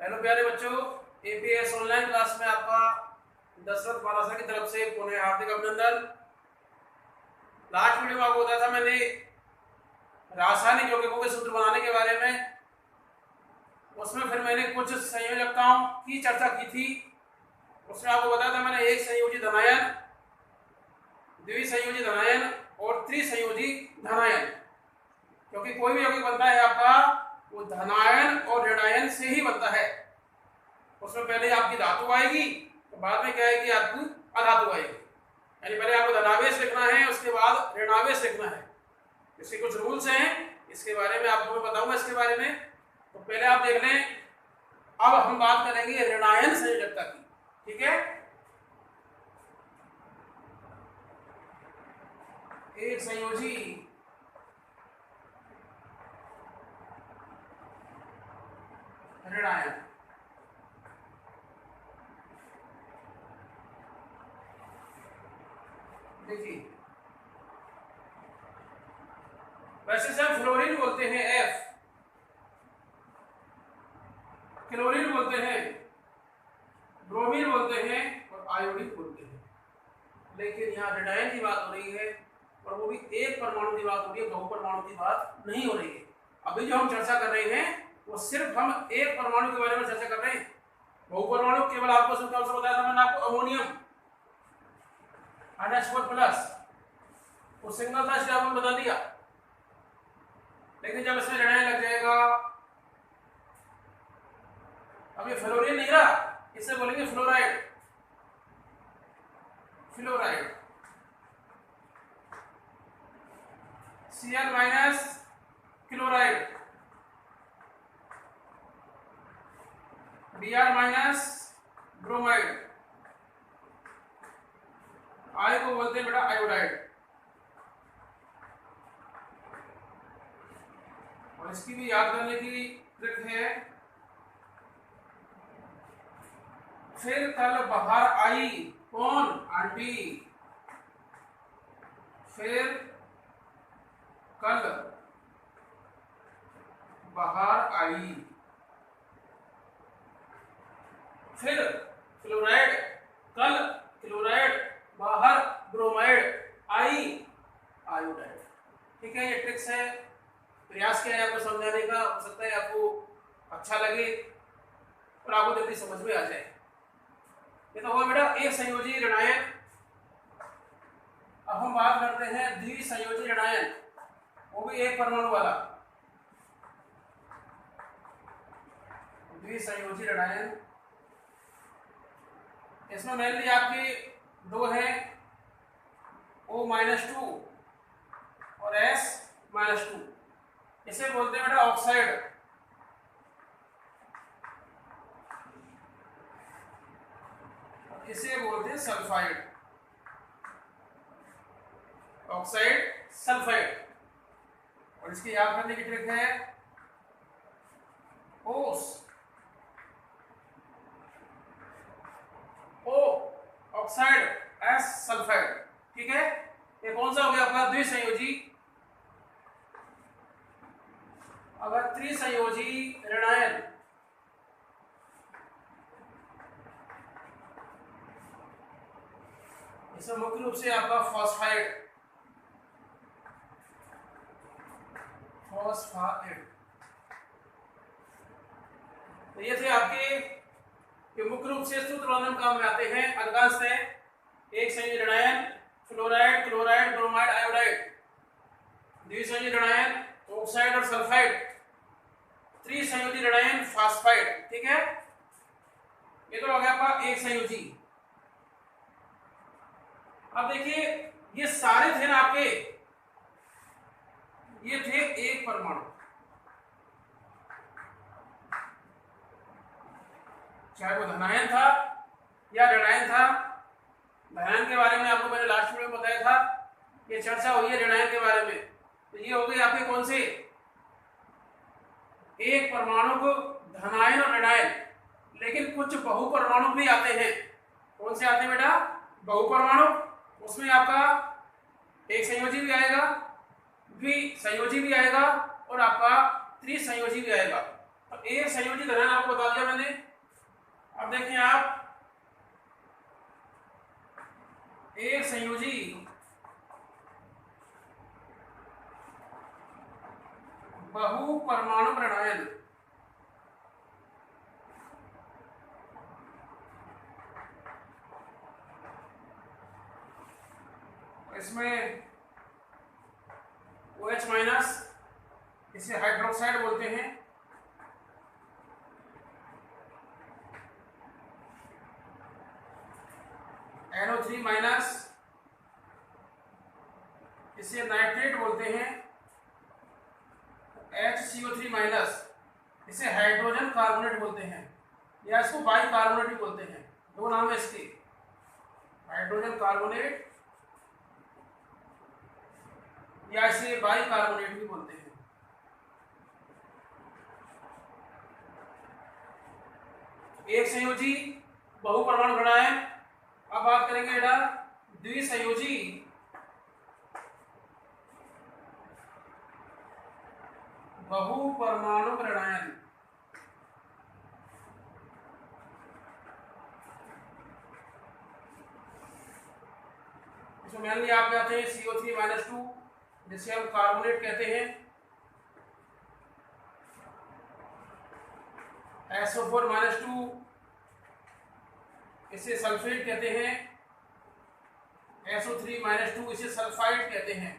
Hello प्यारे बच्चों, APS online class में आपका दशरथ बालासा की तरफ से पुनः हार्दिक अभिनंदन। लास्ट वीडियो में आपको बताया था मैंने रासायनिक यौगिकों के सूत्र बनाने के बारे में। उसमें फिर मैंने कुछ संयोजकताओं की चर्चा की थी। उसमें आपको बताया था मैंने एक संयोजी धनायन, द्विसंयोजी धनायन और त्रिसंयोजी धनायन। क्योंकि कोई भी यौगिक बनता है आपका वो धनायन और ऋणायन से ही बनता है। उसमें पहले आपकी धातु आएगी तो बाद में क्या आएगी, आपकी अधातु आएगी। यानी पहले आपको धनावेश लिखना है, उसके बाद ऋणावेश लिखना है। इसके कुछ रूल्स हैं, इसके बारे में आपको मैं बताऊंगा इसके बारे में। तो पहले आप देख लें, अब हम बात करेंगे ऋणायन संयोजकता की। ठीक है, एक संयोजी ऋणायन। देखिए, वैसे से हम फ्लोरीन बोलते हैं एफ, क्लोरीन बोलते हैं, ब्रोमीन बोलते हैं और आयोडीन बोलते हैं। लेकिन यहाँ ऋणायन की बात हो रही है और वो भी एक परमाणु की बात हो रही है, बहु परमाणु की बात नहीं हो रही है। अभी जो हम चर्चा कर रहे हैं वो सिर्फ हम एक परमाणु के बारे में चर्चा कर रहे हैं। बहु परमाणु केवल आपको सिंपल से बताया था मैंने आपको, अमोनियम NH4+, वो सिंगल था इसलिए आपको बता दिया। लेकिन जब इसमें ऋणायन लग जाएगा, अब ये फ्लोरीन नहीं रहा, इसे बोलेंगे fluoride. Fluoride Cl- chloride, Br- bromide, I को बोलते हैं बेटा आयोडाइड। और इसकी भी याद करने की ट्रिक है। फिर कल बाहर आई कौन, आंटी। फिर कल बाहर आई, फिर क्लोराइड, कल क्लोराइड, बाहर ब्रोमाइड, आई आयोडाइड। ठीक है, ये ट्रिक्स है। प्रयास किया है आपको समझाने का, हो सकता है आपको अच्छा लगे और आपको जल्दी समझ में आ जाए। ये तो हुआ बेटा एक संयोजी ऋणायन। अब हम बात करते हैं द्विसंयोजी ऋणायन, वो भी एक परमाणु वाला। द्विसंयोजी ऋणायन, इसमें मेनली आपके दो हैं, O-2 और S-2। इसे बोलते हैं बेटा ऑक्साइड। इसे बोलते हैं सल्फाइड, ऑक्साइड सल्फाइड। और इसकी याद करने की ट्रिक है, ओस, ओ ऑक्साइड, एस सल्फाइड। ठीक है, ये कौन सा हो गया आपका द्विसंयोजी। अगर त्रिसंयोजी ऋणायन, इसमें मुख्य रूप से आपका फॉस्फाइड, तो ये थे आपके मुख्य रूप से सूत्र बनाने में काम में आते हैं। अधिकांश है एक संयोजी ऋणायन फ्लोराइड, क्लोराइड, ब्रोमाइड, आयोडाइड। द्विसंयोजी ऋणायन ऑक्साइड और सल्फाइड। त्रिसंयोजी ऋणायन फॉस्फाइड। ठीक है, ये तो हो गया आपका एक संयोजी। अब देखिए, ये सारे थे ना आपके, ये थे एक परमाणु, चाहे वो धनायन था या ऋणायन था। धनायन के बारे में आपको मैंने लास्ट वीडियो में बताया था, ये चर्चा हुई है ऋणायन के बारे में। तो ये हो गई आपके कौन से, एक परमाणु को धनायन और ऋणायन। लेकिन कुछ बहु परमाणु भी आते हैं। कौन से आते हैं बेटा, बहु परमाणु। उसमें आपका एक संयोजी भी आएगा, द्विसंयोजी भी आएगा और आपका त्रिसंयोजी भी आएगा। तो एक संयोजी धनायन आपको बता दिया मैंने। अब देखें आप, एक संयोजी बहु परमाणु ऋणायन, इसमें OH माइनस, इसे हाइड्रोक्साइड बोलते हैं, NO3 माइनस, इसे नाइट्रेट बोलते हैं, HCO3 माइनस, इसे हाइड्रोजन कार्बोनेट बोलते हैं, या इसको बाई कार्बोनेट भी बोलते हैं। दो नाम है इसके, हाइड्रोजन कार्बोनेट या इसे बाई कार्बोनेट भी बोलते हैं। एक संयोजी बहुपरमाणु ऋणायन। अब बात करेंगे बेटा द्विसंयोजी बहुपरमाणु ऋणायन। इसमें मेनली आप कहते हैं CO3 माइनस 2, जिसे हम कार्बोनेट कहते हैं, SO4 माइनस 2, इसे सल्फेट कहते हैं, SO3 माइनस 2, इसे सल्फाइड कहते हैं।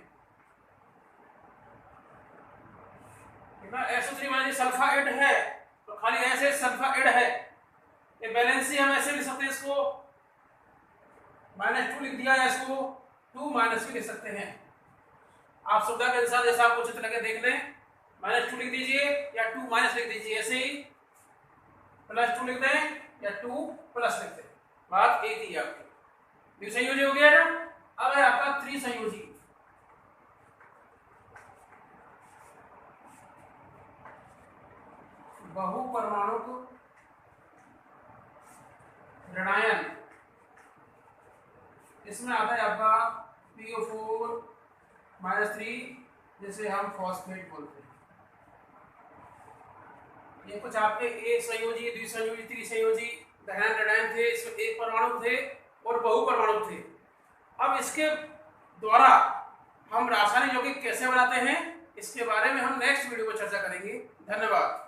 SO3 माइनस सल्फाइड है, तो खाली ऐसे सल्फाइड है, ये बैलेंस ही हम ऐसे लिख सकते हैं, इसको -2 लिख दिया, या इसको 2 माइनस भी लिख सकते हैं। आप सुविधा के अनुसार जैसा आपको चित्र लगे देख लें, -2 लिख दीजिए या 2 माइनस लिख दीजिए, ऐसे ही +2 लिख दें या 2 प्लस लिख दें, बात एक ही है आपकी। द्विसंयोजी हो गया ना। अब है आपका त्रिसंयोजी। बहुपरमाणु ऋणायन, इसमें आता है आपका PO4 -3, जिसे हम फॉस्फेट बोलते हैं। ये कुछ आपके एक संयोजी, द्विसंयोजी, त्रिसंयोजी धनायन ऋणायन थे, इसमें एक परमाणु थे और बहुपरमाणु थे। अब इसके द्वारा हम रासायनिक यौगिक कैसे बनाते हैं, इसके बारे में हम नेक्स्ट वीडियो में चर्चा करेंगे। धन्यवाद।